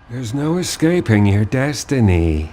There's no escaping your destiny.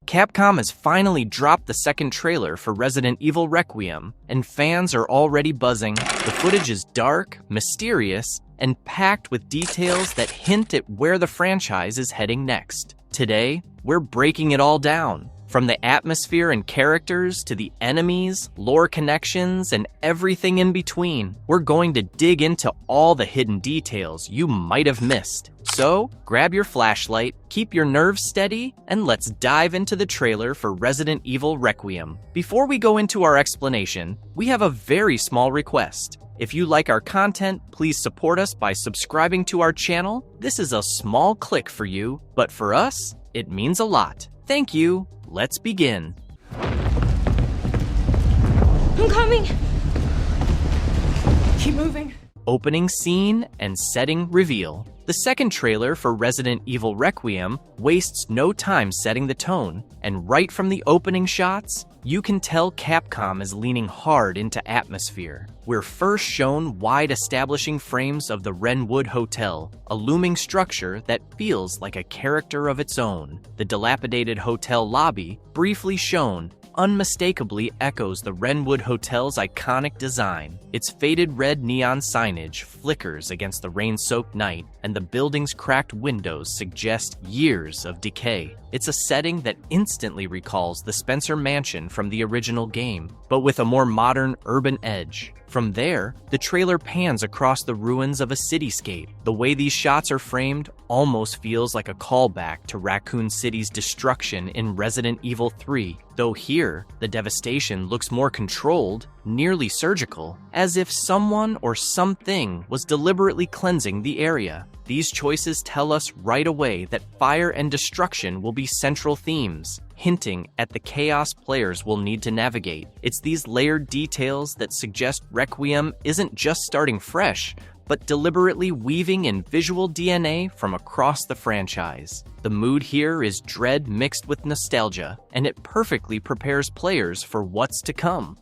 Capcom has finally dropped the second trailer for Resident Evil Requiem, and fans are already buzzing. The footage is dark, mysterious, and packed with details that hint at where the franchise is heading next. Today, we're breaking it all down. From the atmosphere and characters to the enemies, lore connections, and everything in between, we're going to dig into all the hidden details you might have missed. So, grab your flashlight, keep your nerves steady, and let's dive into the trailer for Resident Evil Requiem. Before we go into our explanation, we have a very small request. If you like our content, please support us by subscribing to our channel. This is a small click for you, but for us, it means a lot. Thank you. Let's begin. I'm coming! Keep moving. Opening scene and setting reveal. The second trailer for Resident Evil Requiem wastes no time setting the tone, and right from the opening shots, you can tell Capcom is leaning hard into atmosphere. We're first shown wide establishing frames of the Wrenwood Hotel, a looming structure that feels like a character of its own. The dilapidated hotel lobby, briefly shown, unmistakably echoes the Wrenwood Hotel's iconic design. Its faded red neon signage flickers against the rain-soaked night, and the building's cracked windows suggest years of decay. It's a setting that instantly recalls the Spencer Mansion from the original game, but with a more modern urban edge. From there, the trailer pans across the ruins of a cityscape. The way these shots are framed almost feels like a callback to Raccoon City's destruction in Resident Evil 3, though here, the devastation looks more controlled, nearly surgical, as if someone or something was deliberately cleansing the area. These choices tell us right away that fire and destruction will be central themes, hinting at the chaos players will need to navigate. It's these layered details that suggest Requiem isn't just starting fresh, but deliberately weaving in visual DNA from across the franchise. The mood here is dread mixed with nostalgia, and it perfectly prepares players for what's to come.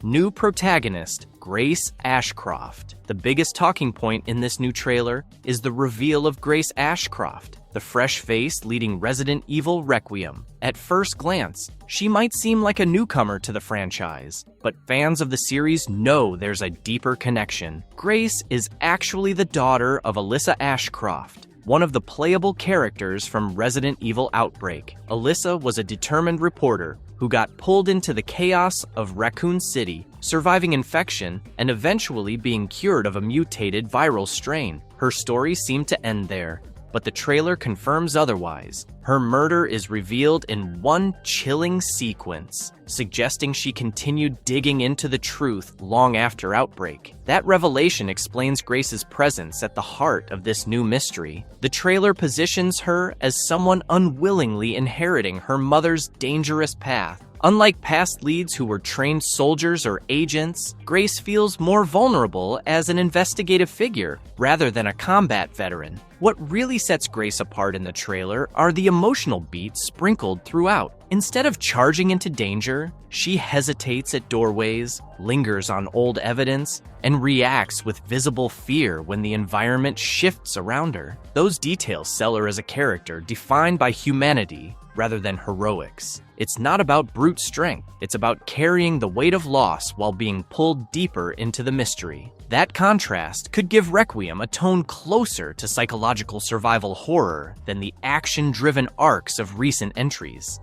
New protagonist, Grace Ashcroft. The biggest talking point in this new trailer is the reveal of Grace Ashcroft, the fresh face leading Resident Evil Requiem. At first glance, she might seem like a newcomer to the franchise, but fans of the series know there's a deeper connection. Grace is actually the daughter of Alyssa Ashcroft, one of the playable characters from Resident Evil Outbreak. Alyssa was a determined reporter who got pulled into the chaos of Raccoon City, surviving infection and eventually being cured of a mutated viral strain. Her story seemed to end there, but the trailer confirms otherwise. Her murder is revealed in one chilling sequence, suggesting she continued digging into the truth long after Outbreak. That revelation explains Grace's presence at the heart of this new mystery. The trailer positions her as someone unwillingly inheriting her mother's dangerous path. Unlike past leads who were trained soldiers or agents, Grace feels more vulnerable as an investigative figure rather than a combat veteran. What really sets Grace apart in the trailer are the emotional beats sprinkled throughout. Instead of charging into danger, she hesitates at doorways, lingers on old evidence, and reacts with visible fear when the environment shifts around her. Those details sell her as a character defined by humanity rather than heroics. It's not about brute strength, it's about carrying the weight of loss while being pulled deeper into the mystery. That contrast could give Requiem a tone closer to psychological survival horror than the action-driven arcs of recent entries.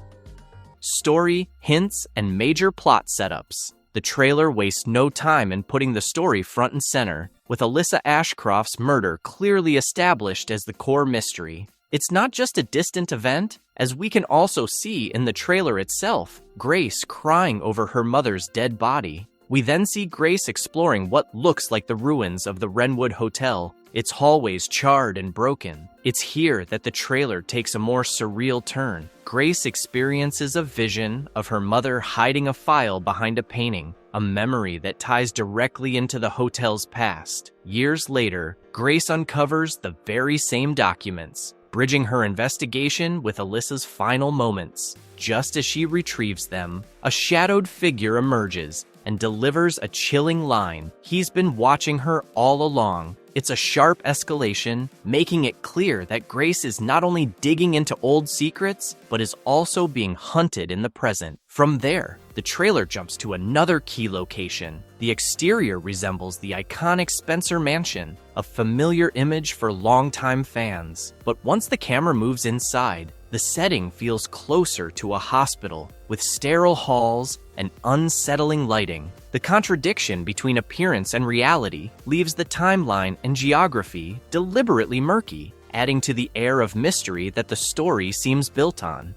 Story, hints, and major plot setups. The trailer wastes no time in putting the story front and center, with Alyssa Ashcroft's murder clearly established as the core mystery. It's not just a distant event, as we can also see in the trailer itself, Grace crying over her mother's dead body. We then see Grace exploring what looks like the ruins of the Wrenwood Hotel, its hallways charred and broken. It's here that the trailer takes a more surreal turn. Grace experiences a vision of her mother hiding a file behind a painting, a memory that ties directly into the hotel's past. Years later, Grace uncovers the very same documents, bridging her investigation with Alyssa's final moments. Just as she retrieves them, a shadowed figure emerges and delivers a chilling line. He's been watching her all along. It's a sharp escalation, making it clear that Grace is not only digging into old secrets, but is also being hunted in the present. From there, the trailer jumps to another key location. The exterior resembles the iconic Spencer Mansion, a familiar image for longtime fans. But once the camera moves inside, the setting feels closer to a hospital, with sterile halls and unsettling lighting. The contradiction between appearance and reality leaves the timeline and geography deliberately murky, adding to the air of mystery that the story seems built on.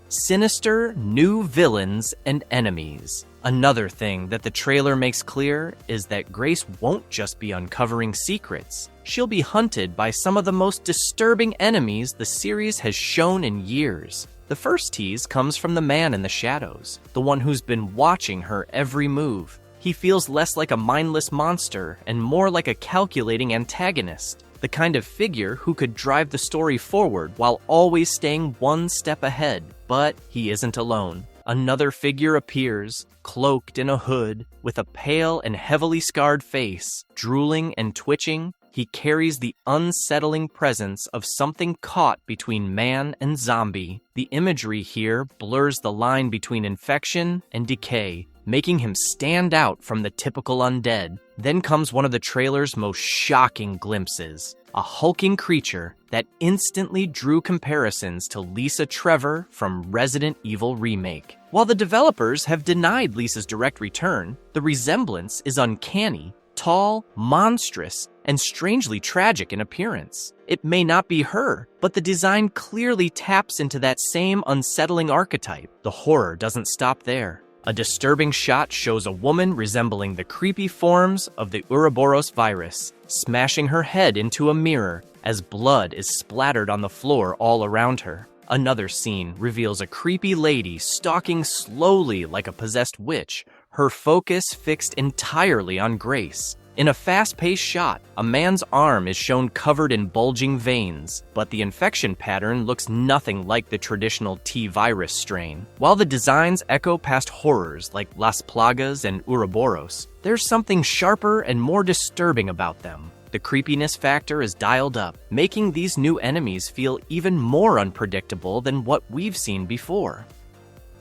Sinister new villains and enemies. Another thing that the trailer makes clear is that Grace won't just be uncovering secrets. She'll be hunted by some of the most disturbing enemies the series has shown in years. The first tease comes from the man in the shadows, the one who's been watching her every move. He feels less like a mindless monster and more like a calculating antagonist, the kind of figure who could drive the story forward while always staying one step ahead. But he isn't alone. Another figure appears, cloaked in a hood, with a pale and heavily scarred face. Drooling and twitching, he carries the unsettling presence of something caught between man and zombie. The imagery here blurs the line between infection and decay, making him stand out from the typical undead. Then comes one of the trailer's most shocking glimpses, a hulking creature that instantly drew comparisons to Lisa Trevor from Resident Evil Remake. While the developers have denied Lisa's direct return, the resemblance is uncanny, tall, monstrous, and strangely tragic in appearance. It may not be her, but the design clearly taps into that same unsettling archetype. The horror doesn't stop there. A disturbing shot shows a woman resembling the creepy forms of the Ouroboros virus, smashing her head into a mirror as blood is splattered on the floor all around her. Another scene reveals a creepy lady stalking slowly like a possessed witch, her focus fixed entirely on Grace. In a fast-paced shot, a man's arm is shown covered in bulging veins, but the infection pattern looks nothing like the traditional T-virus strain. While the designs echo past horrors like Las Plagas and Ouroboros, there's something sharper and more disturbing about them. The creepiness factor is dialed up, making these new enemies feel even more unpredictable than what we've seen before.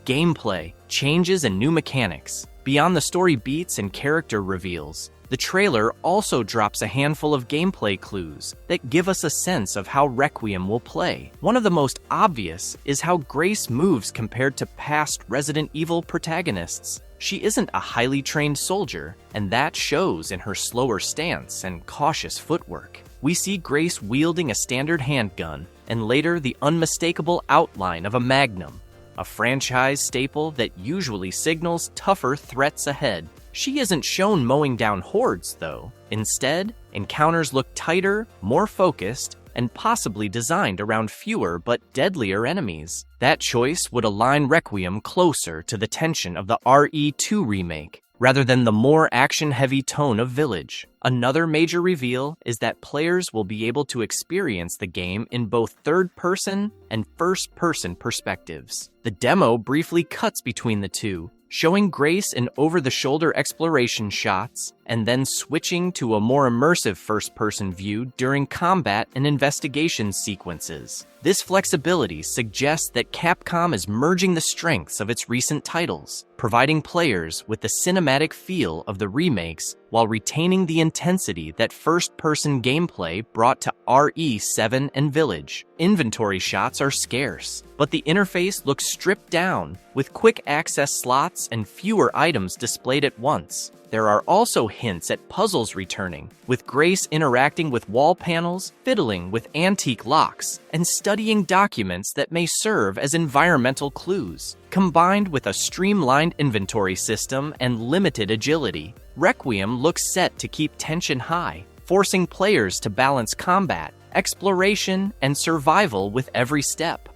Gameplay, changes and new mechanics. Beyond the story beats and character reveals, the trailer also drops a handful of gameplay clues that give us a sense of how Requiem will play. One of the most obvious is how Grace moves compared to past Resident Evil protagonists. She isn't a highly trained soldier, and that shows in her slower stance and cautious footwork. We see Grace wielding a standard handgun, and later the unmistakable outline of a Magnum, a franchise staple that usually signals tougher threats ahead. She isn't shown mowing down hordes, though. Instead, encounters look tighter, more focused, and possibly designed around fewer but deadlier enemies. That choice would align Requiem closer to the tension of the RE2 remake, rather than the more action-heavy tone of Village. Another major reveal is that players will be able to experience the game in both third-person and first-person perspectives. The demo briefly cuts between the two, showing Grace in over-the-shoulder exploration shots, and then switching to a more immersive first-person view during combat and investigation sequences. This flexibility suggests that Capcom is merging the strengths of its recent titles, providing players with the cinematic feel of the remakes while retaining the intensity that first-person gameplay brought to RE7 and Village. Inventory shots are scarce, but the interface looks stripped down, with quick access slots and fewer items displayed at once. There are also hints at puzzles returning, with Grace interacting with wall panels, fiddling with antique locks, and studying documents that may serve as environmental clues. Combined with a streamlined inventory system and limited agility, Requiem looks set to keep tension high, forcing players to balance combat, exploration, and survival with every step.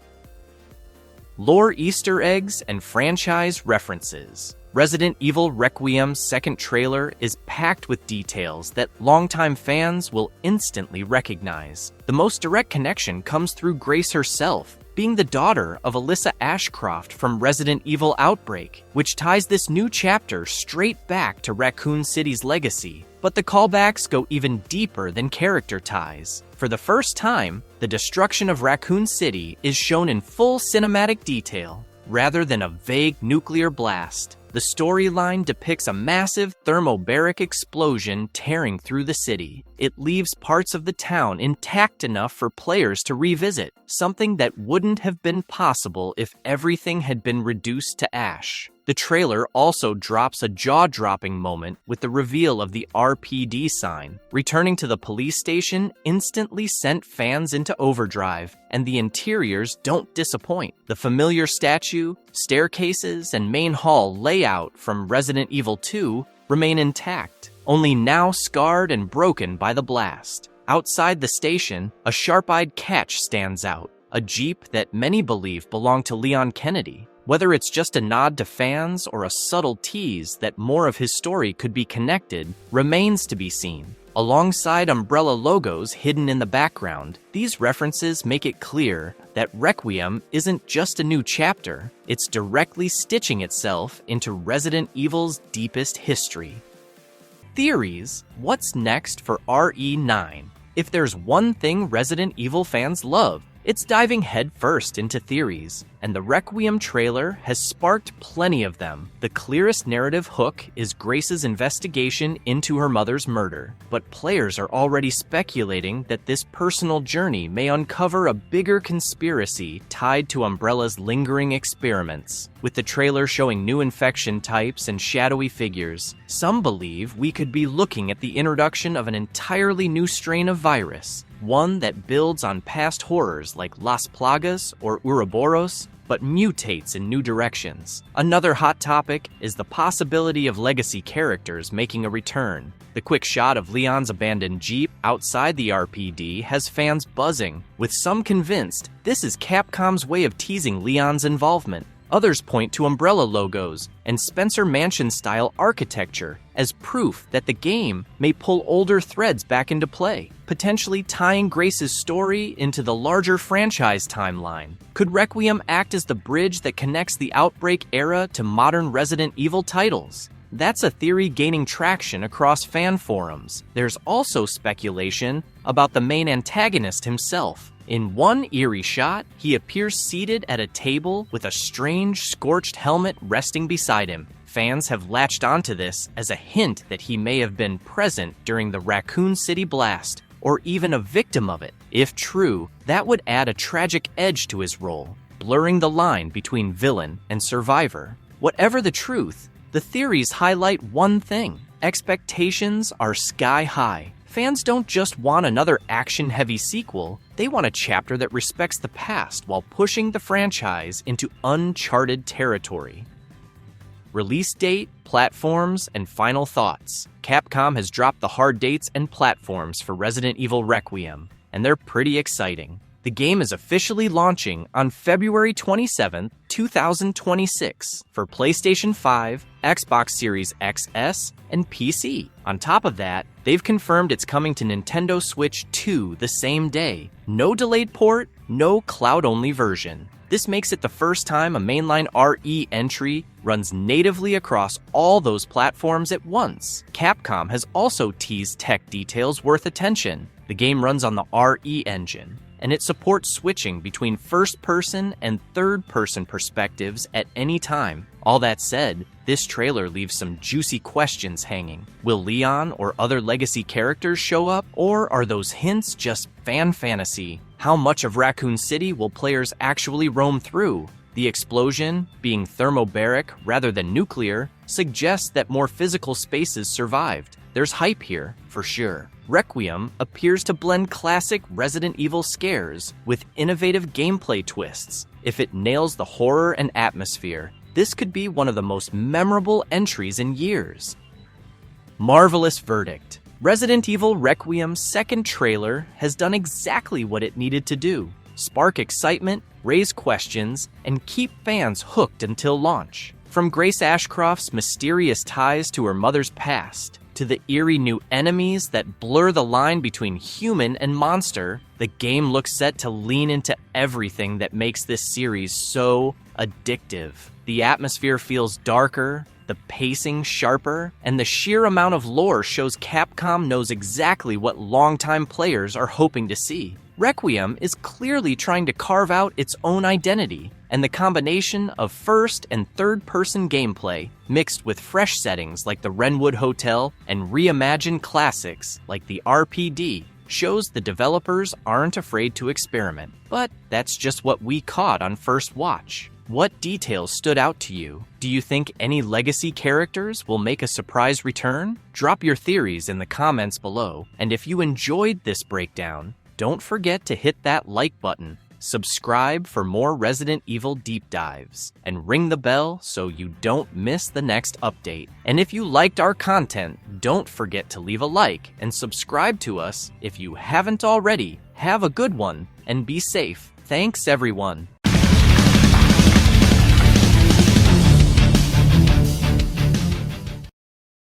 Lore Easter eggs and franchise references. Resident Evil Requiem's second trailer is packed with details that longtime fans will instantly recognize. The most direct connection comes through Grace herself, being the daughter of Alyssa Ashcroft from Resident Evil Outbreak, which ties this new chapter straight back to Raccoon City's legacy. But the callbacks go even deeper than character ties. For the first time, the destruction of Raccoon City is shown in full cinematic detail, rather than a vague nuclear blast. The storyline depicts a massive thermobaric explosion tearing through the city. It leaves parts of the town intact enough for players to revisit, something that wouldn't have been possible if everything had been reduced to ash. The trailer also drops a jaw-dropping moment with the reveal of the RPD sign. Returning to the police station instantly sent fans into overdrive, and the interiors don't disappoint. The familiar statue, staircases, and main hall layout from Resident Evil 2 remain intact, only now scarred and broken by the blast. Outside the station, a sharp-eyed catch stands out, a Jeep that many believe belonged to Leon Kennedy. Whether it's just a nod to fans or a subtle tease that more of his story could be connected remains to be seen. Alongside Umbrella logos hidden in the background, these references make it clear that Requiem isn't just a new chapter, it's directly stitching itself into Resident Evil's deepest history. Theories: what's next for RE9? If there's one thing Resident Evil fans love, it's diving headfirst into theories, and the Requiem trailer has sparked plenty of them. The clearest narrative hook is Grace's investigation into her mother's murder, but players are already speculating that this personal journey may uncover a bigger conspiracy tied to Umbrella's lingering experiments. With the trailer showing new infection types and shadowy figures, some believe we could be looking at the introduction of an entirely new strain of virus, one that builds on past horrors like Las Plagas or Ouroboros, but mutates in new directions. Another hot topic is the possibility of legacy characters making a return. The quick shot of Leon's abandoned Jeep outside the RPD has fans buzzing, with some convinced this is Capcom's way of teasing Leon's involvement. Others point to Umbrella logos and Spencer Mansion-style architecture as proof that the game may pull older threads back into play, potentially tying Grace's story into the larger franchise timeline. Could Requiem act as the bridge that connects the Outbreak era to modern Resident Evil titles? That's a theory gaining traction across fan forums. There's also speculation about the main antagonist himself. In one eerie shot, he appears seated at a table with a strange, scorched helmet resting beside him. Fans have latched onto this as a hint that he may have been present during the Raccoon City blast, or even a victim of it. If true, that would add a tragic edge to his role, blurring the line between villain and survivor. Whatever the truth, the theories highlight one thing: expectations are sky high. Fans don't just want another action-heavy sequel, they want a chapter that respects the past while pushing the franchise into uncharted territory. Release date, platforms, and final thoughts. Capcom has dropped the hard dates and platforms for Resident Evil Requiem, and they're pretty exciting. The game is officially launching on February 27, 2026 for PlayStation 5, Xbox Series XS, and PC. On top of that, they've confirmed it's coming to Nintendo Switch 2 the same day. No delayed port, no cloud-only version. This makes it the first time a mainline RE entry runs natively across all those platforms at once. Capcom has also teased tech details worth attention. The game runs on the RE engine, and it supports switching between first-person and third-person perspectives at any time. All that said, this trailer leaves some juicy questions hanging. Will Leon or other legacy characters show up, or are those hints just fan fantasy? How much of Raccoon City will players actually roam through? The explosion, being thermobaric rather than nuclear, suggests that more physical spaces survived. There's hype here, for sure. Requiem appears to blend classic Resident Evil scares with innovative gameplay twists. If it nails the horror and atmosphere, this could be one of the most memorable entries in years. Marvelous verdict. Resident Evil Requiem's second trailer has done exactly what it needed to do: spark excitement, raise questions, and keep fans hooked until launch. From Grace Ashcroft's mysterious ties to her mother's past, to the eerie new enemies that blur the line between human and monster, the game looks set to lean into everything that makes this series so addictive. The atmosphere feels darker, the pacing sharper, and the sheer amount of lore shows Capcom knows exactly what longtime players are hoping to see. Requiem is clearly trying to carve out its own identity, and the combination of first and third-person gameplay, mixed with fresh settings like the Wrenwood Hotel and reimagined classics like the RPD, shows the developers aren't afraid to experiment. But that's just what we caught on first watch. What details stood out to you? Do you think any legacy characters will make a surprise return? Drop your theories in the comments below, and if you enjoyed this breakdown, don't forget to hit that like button, subscribe for more Resident Evil deep dives, and ring the bell so you don't miss the next update. And if you liked our content, don't forget to leave a like and subscribe to us if you haven't already. Have a good one and be safe. Thanks everyone.